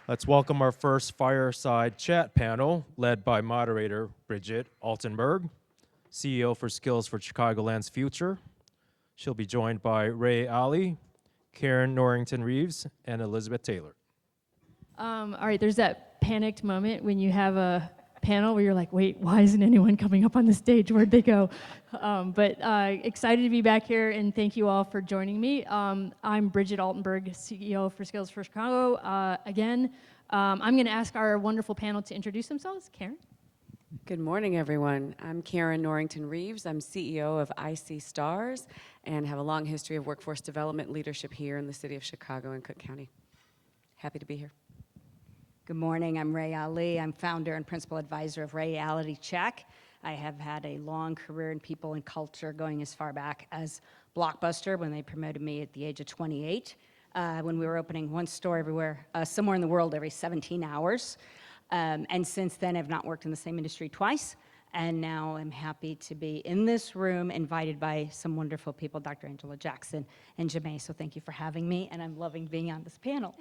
Let's welcome our first fireside chat panel, led by moderator Bridget Altenberg, CEO for Skills for Chicagoland's Future. She'll be joined by RaeAlity, Karen Norington-Reeves, and Elizabeth Taylor. All right, there's that panicked moment when you have a panel where you're like, wait, why isn't anyone coming up on the stage? Where'd they go? But excited to be back here, and thank you all for joining me. I'm Bridget Altenberg, CEO for Skills for Chicago. Again, I'm going to ask our wonderful panel to introduce themselves. Karen? Good morning, everyone. I'm Karen Norington-Reeves. I'm CEO of i.c.stars and have a long history of workforce development leadership here in the city of Chicago and Cook County. Happy to be here. Good morning, I'm RaeAlity. I'm founder and principal advisor of RaeAlity Check. I have had a long career in people and culture going as far back as Blockbuster when they promoted me at the age of 28, when we were opening one store everywhere, somewhere in the world every 17 hours. And since then, I've not worked in the same industry twice. And now I'm happy to be in this room, invited by some wonderful people, Dr. Angela Jackson and Jamae. So thank you for having me, and I'm loving being on this panel.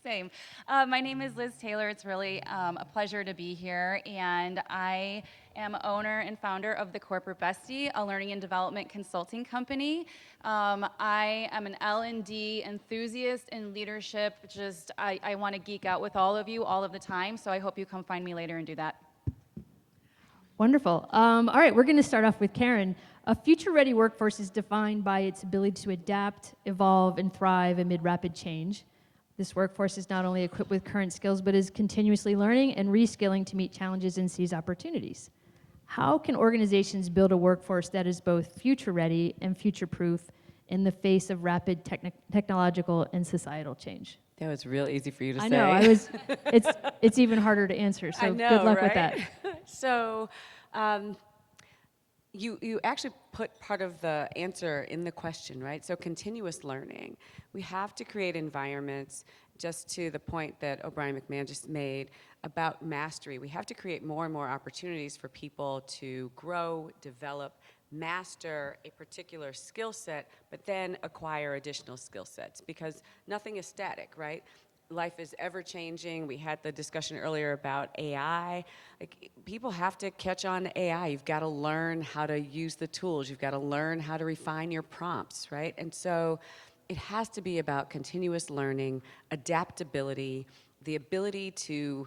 Same. My name is Liz Taylor. It's really a pleasure to be here, and I am owner and founder of the corporate Bestie, a learning and development consulting company. I am an L&D enthusiast in leadership. I want to geek out with all of you all of the time, so I hope you come find me later and do that. Wonderful. All right, we're going to start off with Karen. A future-ready workforce is defined by its ability to adapt, evolve, and thrive amid rapid change. This workforce is not only equipped with current skills, but is continuously learning and reskilling to meet challenges and seize opportunities. How can organizations build a workforce that is both future-ready and future-proof in the face of rapid technological and societal change? That was real easy for you to say. I know. It's even harder to answer, so I know, good luck right? with that. So, you actually put part of the answer in the question, right? So continuous learning. We have to create environments, just to the point that O'Brien McMahon just made about mastery. We have to create more and more opportunities for people to grow, develop, master a particular skill set, but then acquire additional skill sets, because nothing is static, right? Life is ever changing. We had the discussion earlier about AI. Like, people have to catch on to AI. You've got to learn how to use the tools. You've got to learn how to refine your prompts, right? And so it has to be about continuous learning, adaptability, the ability to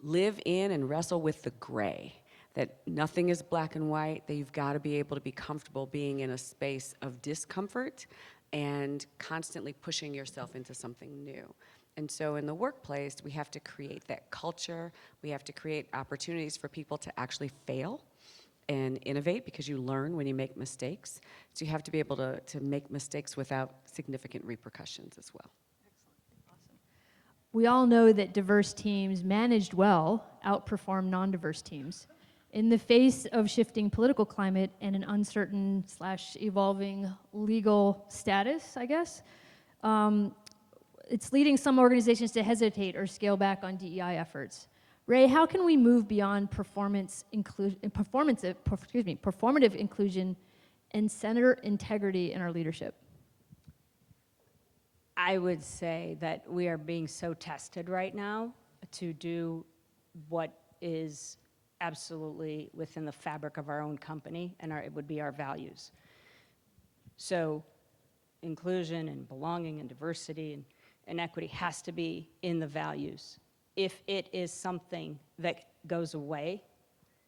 live in and wrestle with the gray, that nothing is black and white, that you've got to be able to be comfortable being in a space of discomfort and constantly pushing yourself into something new. And so in the workplace, we have to create that culture. We have to create opportunities for people to actually fail and innovate, because you learn when you make mistakes. So you have to be able to make mistakes without significant repercussions as well. Excellent. Awesome. We all know that diverse teams managed well outperform non-diverse teams. In the face of shifting political climate and an uncertain / evolving legal status, I guess, it's leading some organizations to hesitate or scale back on DEI efforts. Rae, how can we move beyond performative inclusion and center integrity in our leadership? I would say that we are being so tested right now to do what is absolutely within the fabric of our own company, and it would be our values. So inclusion and belonging and diversity and equity has to be in the values. If it is something that goes away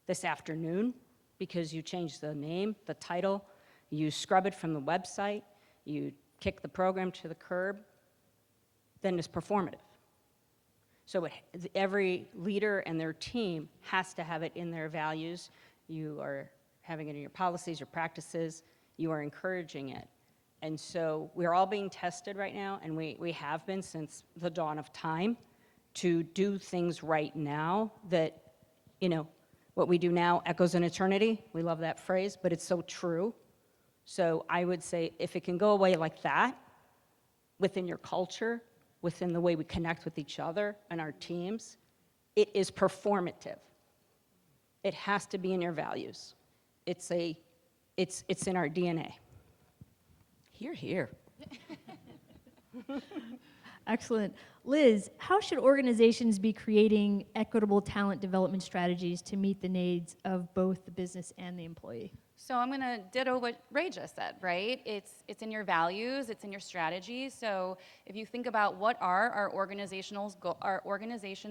this afternoon because you change the name, the title, you scrub it from the website, you kick the program to the curb, then it's performative. So every leader and their team has to have it in their values. You are having it in your policies, your practices, you are encouraging it. And so we're all being tested right now, and we have been since the dawn of time, to do things right now that, what we do now echoes in eternity. We love that phrase, but it's so true. So I would say if it can go away like that, within your culture, within the way we connect with each other and our teams, it is performative. It has to be in your values. It's in our DNA. Hear, hear. Excellent. Liz, how should organizations be creating equitable talent development strategies to meet the needs of both the business and the employee? So I'm going to ditto what Ray just said, right? It's in your values, it's in your strategy. So if you think about what are our organization's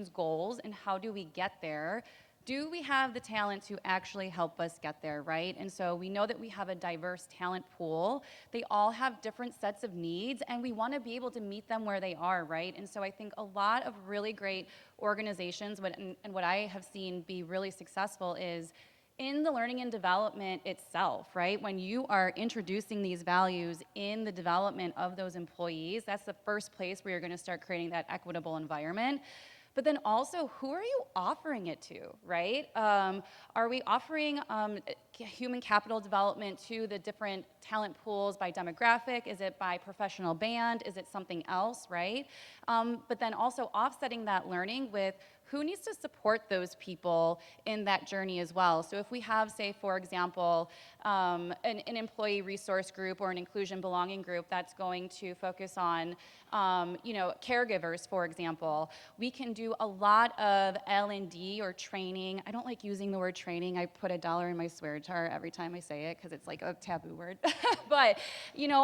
goals and how do we get there, do we have the talent to actually help us get there, right? And so we know that we have a diverse talent pool. They all have different sets of needs, and we want to be able to meet them where they are, right? And so I think a lot of really great organizations, and what I have seen be really successful is in the learning and development itself, right? When you are introducing these values in the development of those employees, that's the first place where you're going to start creating that equitable environment. But then also, who are you offering it to, right? Are we offering human capital development to the different talent pools by demographic? Is it by professional band? Is it something else, right? But then also offsetting that learning with who needs to support those people in that journey as well. So if we have, say, for example, an employee resource group or an inclusion belonging group that's going to focus on caregivers, for example, we can do a lot of L&D or training. I don't like using the word training. I put $1 in my swear jar every time I say it because it's like a taboo word. But,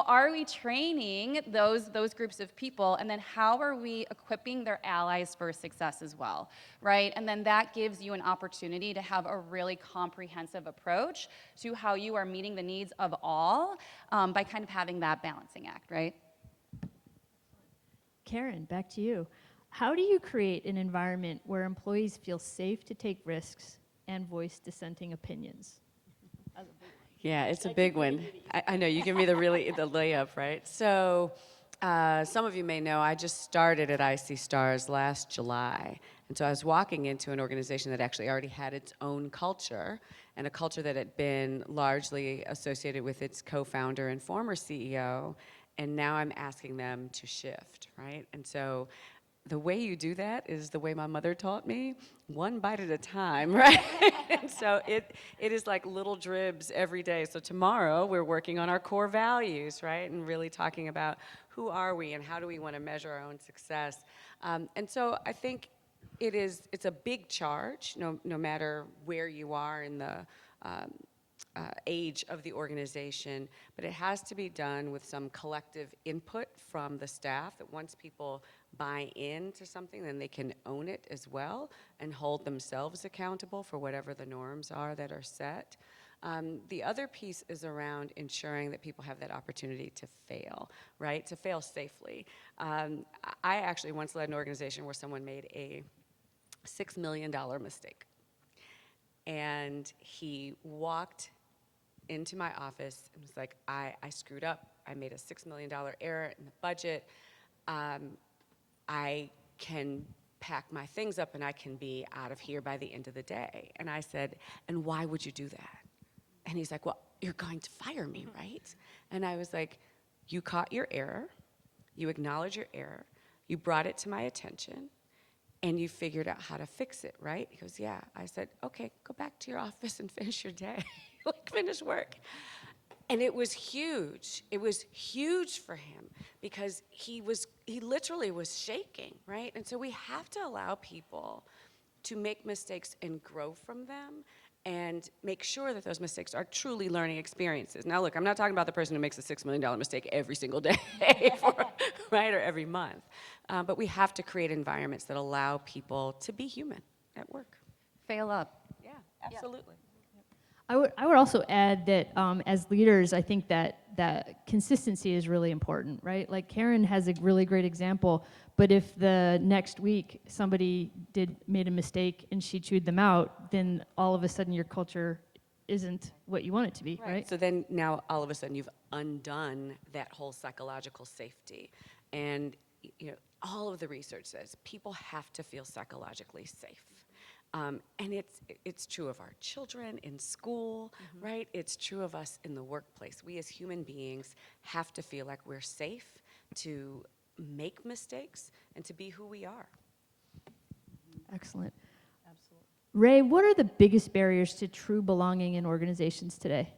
are we training those groups of people, and then how are we equipping their allies for success as well, right? And then that gives you an opportunity to have a really comprehensive approach to how you are meeting the needs of all by kind of having that balancing act, right? Karen, back to you. How do you create an environment where employees feel safe to take risks and voice dissenting opinions? Yeah, it's a big one. I know, you give me the layup, right? So some of you may know I just started at i.c.stars last July. And so I was walking into an organization that actually already had its own culture, and a culture that had been largely associated with its co-founder and former CEO. And now I'm asking them to shift, right? And so the way you do that is the way my mother taught me, one bite at a time, right? And so it is like little dribs every day. So tomorrow we're working on our core values, right? And really talking about who are we and how do we want to measure our own success. And so I think it's a big charge, no matter where you are in the age of the organization, but it has to be done with some collective input from the staff, that once people buy into something, then they can own it as well and hold themselves accountable for whatever the norms are that are set. The other piece is around ensuring that people have that opportunity to fail, right? To fail safely. I actually once led an organization where someone made a $6 million mistake. And he walked into my office and was like, I screwed up. I made a $6 million error in the budget. I can pack my things up and I can be out of here by the end of the day. And I said, and why would you do that? And he's like, well, you're going to fire me, right? And I was like, you caught your error, you acknowledged your error, you brought it to my attention, and you figured out how to fix it, right? He goes, yeah. I said, okay, go back to your office and finish your day, like finish work. And it was huge. It was huge for him because he literally was shaking, right? And so we have to allow people to make mistakes and grow from them and make sure that those mistakes are truly learning experiences. Now look, I'm not talking about the person who makes a $6 million mistake every single day, right, or every month. But we have to create environments that allow people to be human at work. Fail up. Yeah, absolutely. I would also add that as leaders, I think that consistency is really important, right? Like Karen has a really great example, but if the next week somebody made a mistake and she chewed them out, then all of a sudden your culture isn't what you want it to be, right? So then now all of a sudden you've undone that whole psychological safety. And all of the research says people have to feel psychologically safe. And it's true of our children in school, right? It's true of us in the workplace. We as human beings have to feel like we're safe to make mistakes and to be who we are. Excellent. Absolutely. Ray, what are the biggest barriers to true belonging in organizations today?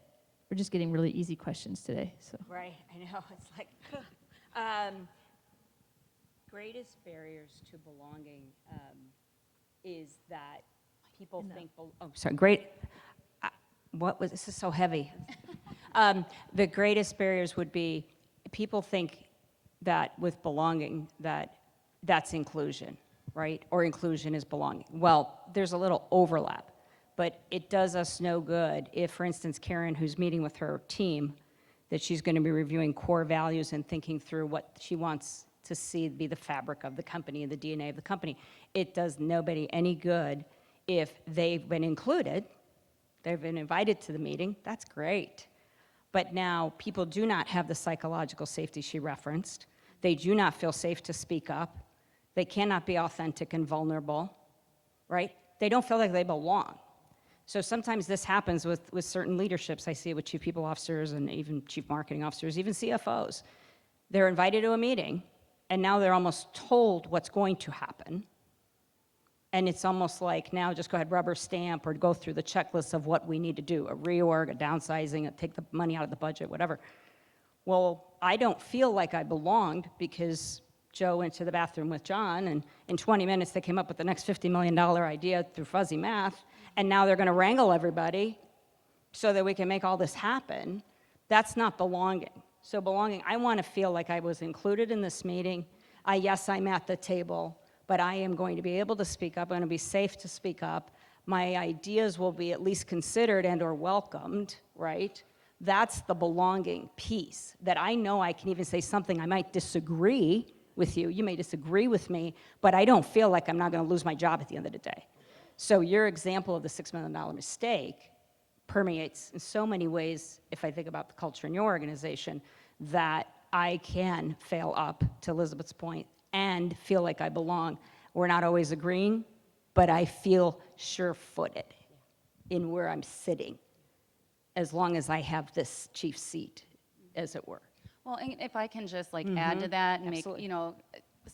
We're just getting really easy questions today. So. Right, I know, it's like, greatest barriers to belonging is that people think, oh, sorry, this is so heavy. The greatest barriers would be people think that with belonging, that's inclusion, right? Or inclusion is belonging. Well, there's a little overlap, but it does us no good if, for instance, Karen, who's meeting with her team, that she's going to be reviewing core values and thinking through what she wants to see be the fabric of the company and the DNA of the company. It does nobody any good if they've been included, they've been invited to the meeting, that's great. But now people do not have the psychological safety she referenced. They do not feel safe to speak up. They cannot be authentic and vulnerable, right? They don't feel like they belong. So sometimes this happens with certain leaderships. I see it with chief people officers and even chief marketing officers, even CFOs. They're invited to a meeting, and now they're almost told what's going to happen. And it's almost like now just go ahead, rubber stamp, or go through the checklist of what we need to do, a reorg, a downsizing, take the money out of the budget, whatever. Well, I don't feel like I belonged because Joe went to the bathroom with John, and in 20 minutes they came up with the next $50 million idea through fuzzy math, and now they're going to wrangle everybody so that we can make all this happen. That's not belonging. So belonging, I want to feel like I was included in this meeting. Yes, I'm at the table, but I am going to be able to speak up. I'm going to be safe to speak up. My ideas will be at least considered and or welcomed, right? That's the belonging piece, that I know I can even say something. I might disagree with you. You may disagree with me, but I don't feel like I'm not going to lose my job at the end of the day. So your example of the $6 million mistake permeates in so many ways, if I think about the culture in your organization, that I can fail up, to Elizabeth's point, and feel like I belong. We're not always agreeing, but I feel sure-footed in where I'm sitting, as long as I have this chief seat, as it were. Well, and if I can just add to that and Absolutely. make,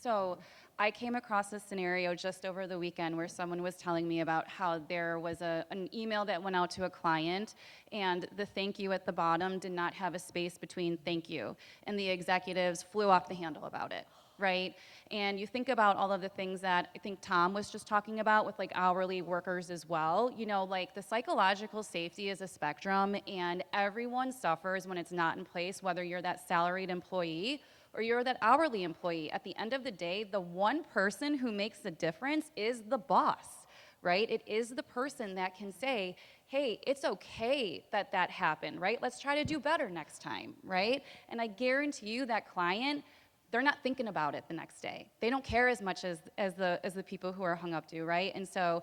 so I came across a scenario just over the weekend where someone was telling me about how there was an email that went out to a client, and the thank you at the bottom did not have a space between thank you, and the executives flew off the handle about it, right? And you think about all of the things that I think Tom was just talking about with hourly workers as well. The psychological safety is a spectrum, and everyone suffers when it's not in place, whether you're that salaried employee or you're that hourly employee. At the end of the day, the one person who makes the difference is the boss, right? It is the person that can say, hey, it's okay that that happened, right? Let's try to do better next time, right? And I guarantee you that client, they're not thinking about it the next day. They don't care as much as the people who are hung up to, right? And so,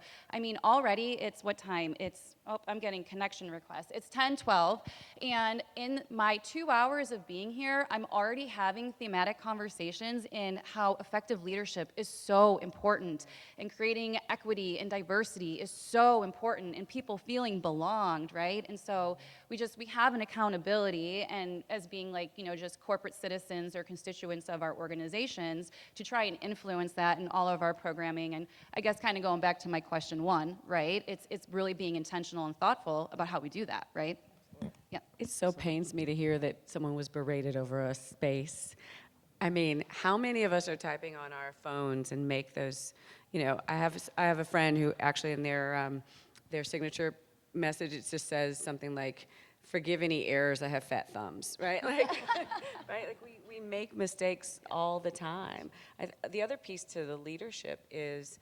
already it's what time? I'm getting connection requests. It's 10:12, and in my 2 hours of being here, I'm already having thematic conversations in how effective leadership is so important, and creating equity and diversity is so important, and people feeling belonged, right? And so we have an accountability, and as being just corporate citizens or constituents of our organizations, to try and influence that in all of our programming. And I guess kind of going back to my question one, right? It's really being intentional and thoughtful about how we do that, right? Yeah. It so pains me to hear that someone was berated over a space. How many of us are typing on our phones and make those, I have a friend who actually in their signature message, it just says something like, forgive any errors, I have fat thumbs, right? Right? We make mistakes all the time. The other piece to the leadership is,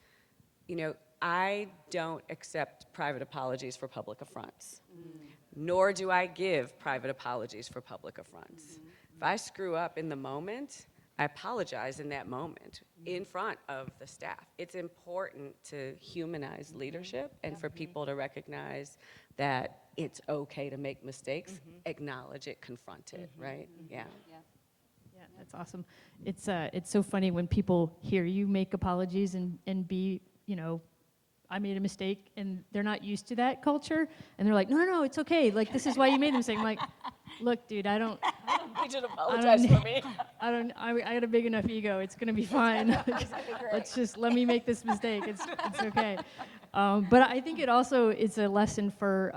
I don't accept private apologies for public affronts, nor do I give private apologies for public affronts. If I screw up in the moment, I apologize in that moment in front of the staff. It's important to humanize leadership and for people to recognize that it's okay to make mistakes, acknowledge it, confront it, right? Yeah. Yeah, that's awesome. It's so funny when people hear you make apologies and be, I made a mistake, and they're not used to that culture, and they're like, no, it's okay. This is why you made the mistake. I'm like, look, dude, I don't You should apologize for me. I got a big enough ego. It's gonna be fine. Let me make this mistake. It's okay. But I think it also is a lesson for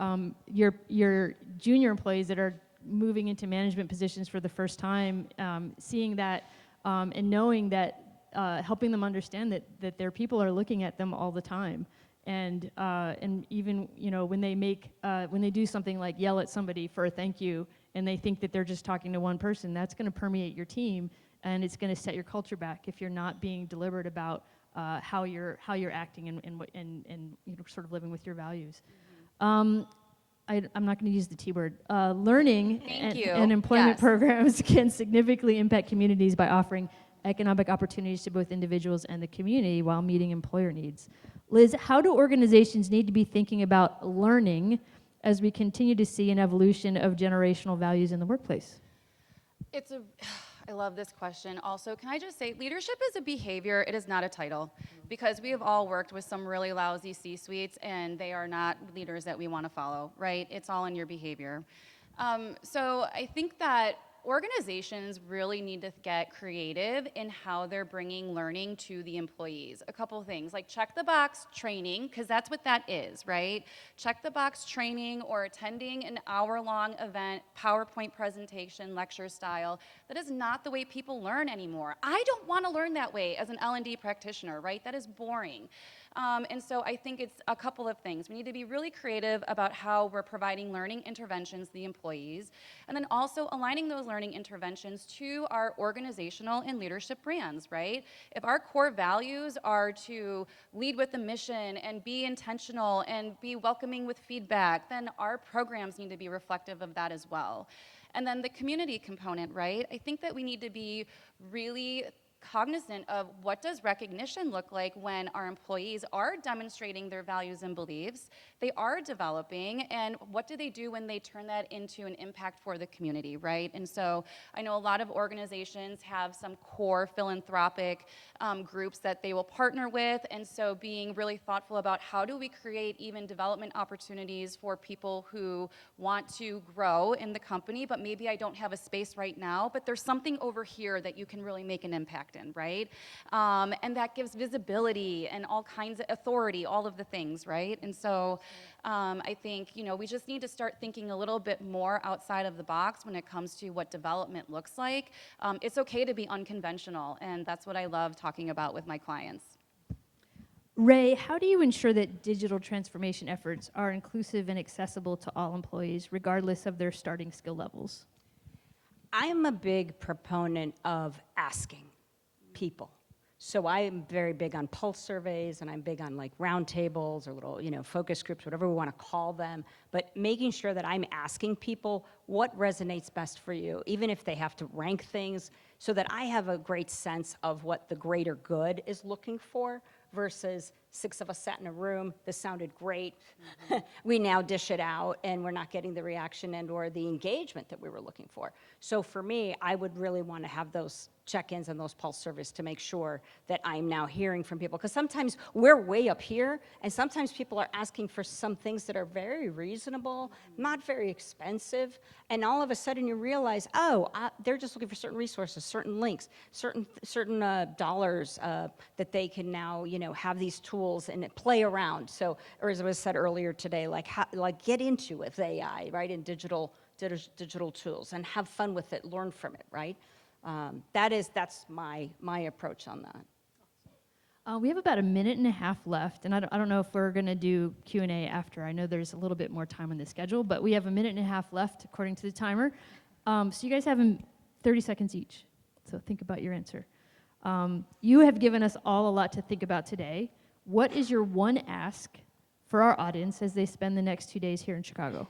your junior employees that are moving into management positions for the first time, seeing that and knowing that helping them understand that their people are looking at them all the time. And even, when they do something like yell at somebody for a thank you, and they think that they're just talking to one person, that's going to permeate your team, and it's going to set your culture back if you're not being deliberate about how you're acting and sort of living with your values. I'm not going to use the T word. Learning Thank you. and employment Yes. programs can significantly impact communities by offering economic opportunities to both individuals and the community while meeting employer needs. Liz, how do organizations need to be thinking about learning as we continue to see an evolution of generational values in the workplace? I love this question. Also, can I just say, leadership is a behavior, it is not a title, because we have all worked with some really lousy C-suites, and they are not leaders that we want to follow, right? It's all in your behavior. So I think that organizations really need to get creative in how they're bringing learning to the employees. A couple of things, like check the box training, because that's what that is, right? Check the box training or attending an hour-long event, PowerPoint presentation, lecture style. That is not the way people learn anymore. I don't want to learn that way as an L&D practitioner, right? That is boring. And so I think it's a couple of things. We need to be really creative about how we're providing learning interventions to the employees, and then also aligning those learning interventions to our organizational and leadership brands, right? If our core values are to lead with a mission and be intentional and be welcoming with feedback, then our programs need to be reflective of that as well. And then the community component, right? I think that we need to be really cognizant of what does recognition look like when our employees are demonstrating their values and beliefs, they are developing, and what do they do when they turn that into an impact for the community, right? And so I know a lot of organizations have some core philanthropic groups that they will partner with, and so being really thoughtful about how do we create even development opportunities for people who want to grow in the company, but maybe I don't have a space right now, but there's something over here that you can really make an impact in, right? And that gives visibility and all kinds of authority, all of the things, right? And so I think, we just need to start thinking a little bit more outside of the box when it comes to what development looks like. It's okay to be unconventional, and that's what I love talking about with my clients. Rae, how do you ensure that digital transformation efforts are inclusive and accessible to all employees, regardless of their starting skill levels? I'm a big proponent of asking people. So I am very big on pulse surveys, and I'm big on like roundtables or little, focus groups, whatever we want to call them, but making sure that I'm asking people what resonates best for you, even if they have to rank things, so that I have a great sense of what the greater good is looking for versus 6 of us sat in a room, this sounded great, we now dish it out, and we're not getting the reaction and or the engagement that we were looking for. So for me, I would really want to have those check-ins and those pulse surveys to make sure that I'm now hearing from people. Because sometimes we're way up here, and sometimes people are asking for some things that are very reasonable, not very expensive, and all of a sudden you realize, they're just looking for certain resources, certain links, certain dollars that they can now, have these tools and play around. So, or as it was said earlier today, like get into with AI, right, and digital tools, and have fun with it, learn from it, right? That's my approach on that. We have about a minute and a half left, and I don't know if we're going to do Q&A after. I know there's a little bit more time on the schedule, but we have a minute and a half left according to the timer. So you guys have 30 seconds each, so think about your answer. You have given us all a lot to think about today. What is your one ask for our audience as they spend the next 2 days here in Chicago?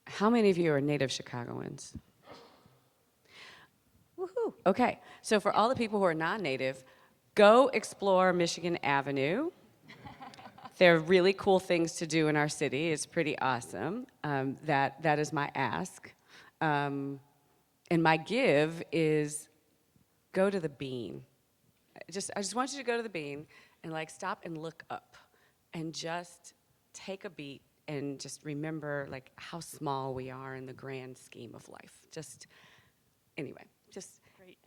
How many of you are native Chicagoans? Woohoo. Okay, so for all the people who are non-native, go explore Michigan Avenue. There are really cool things to do in our city. It's pretty awesome. That is my ask. And my give is go to the Bean. I just want you to go to the Bean and stop and look up and just take a beat and just remember how small we are in the grand scheme of life. Great.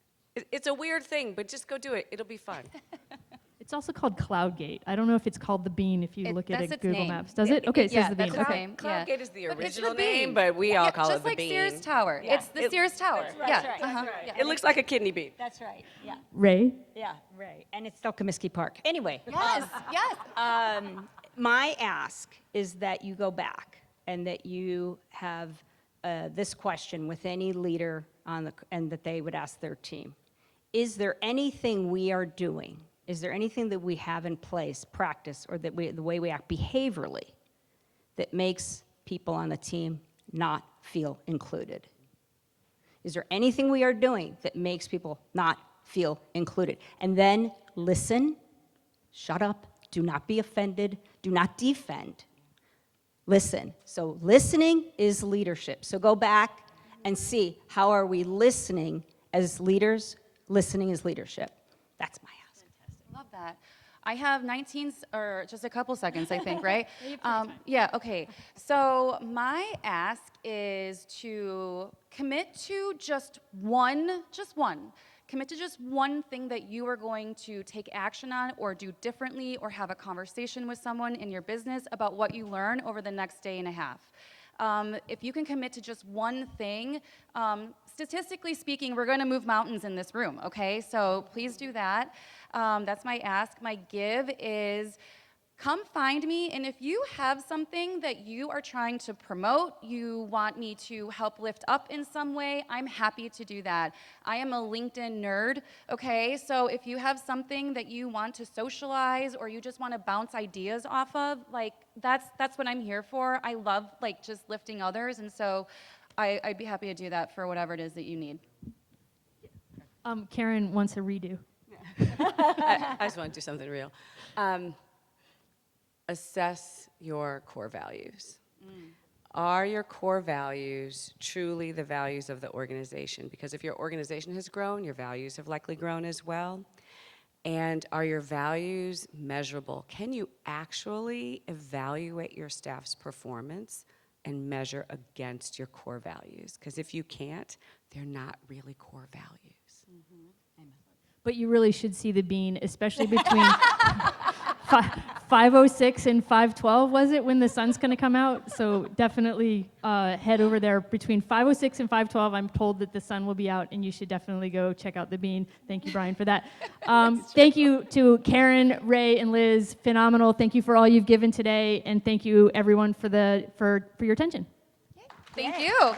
It's a weird thing, but just go do it. It'll be fun. It's also called CloudGate. I don't know if it's called the Bean if you look at That's it its Google name. Maps. Does it? Okay, it says Yeah, the that's Bean. its Okay. name. Yeah. CloudGate is the But it's the original name, Bean. but we all call just it the like Bean. Sears Tower. Yeah. It's the Sears Tower. That's Yeah. right. Uh-huh. That's right. Yeah. It looks like a kidney bean. That's right, yeah. Ray? Yeah, right. And it's still Comiskey Park. Anyway. Yes. Yes. My ask is that you go back and that you have this question with any leader and that they would ask their team. Is there anything we are doing? Is there anything that we have in place, practice, or the way we act behaviorally that makes people on the team not feel included? Is there anything we are doing that makes people not feel included? And then listen, shut up, do not be offended, do not defend. Listen. So listening is leadership. So go back and see, how are we listening as leaders? Listening is leadership. That's my ask. Love that. I have 19, or just a couple seconds, I think, right? Yeah, okay. So my ask is to commit to just one, commit to just one thing that you are going to take action on or do differently or have a conversation with someone in your business about what you learn over the next day and a half. If you can commit to just one thing, statistically speaking, we're going to move mountains in this room, okay? So please do that. That's my ask. My give is come find me, and if you have something that you are trying to promote, you want me to help lift up in some way, I'm happy to do that. I am a LinkedIn nerd, okay? So if you have something that you want to socialize or you just want to bounce ideas off of, like, that's what I'm here for. I love, like, just lifting others, and so I'd be happy to do that for whatever it is that you need. Karen wants a redo. I just want to do something real. Assess your core values. Are your core values truly the values of the organization? Because if your organization has grown, your values have likely grown as well. And are your values measurable? Can you actually evaluate your staff's performance and measure against your core values? Because if you can't, they're not really core values. But you really should see the Bean, especially between 5:06 and 5:12, was it, when the sun's going to come out? So definitely head over there between 5:06 and 5:12. I'm told that the sun will be out, and you should definitely go check out the Bean. Thank you, Brian, for that. Thank you to Karen, Ray, and Liz. Phenomenal. Thank you for all you've given today, and thank you, everyone, for your attention. Thank you.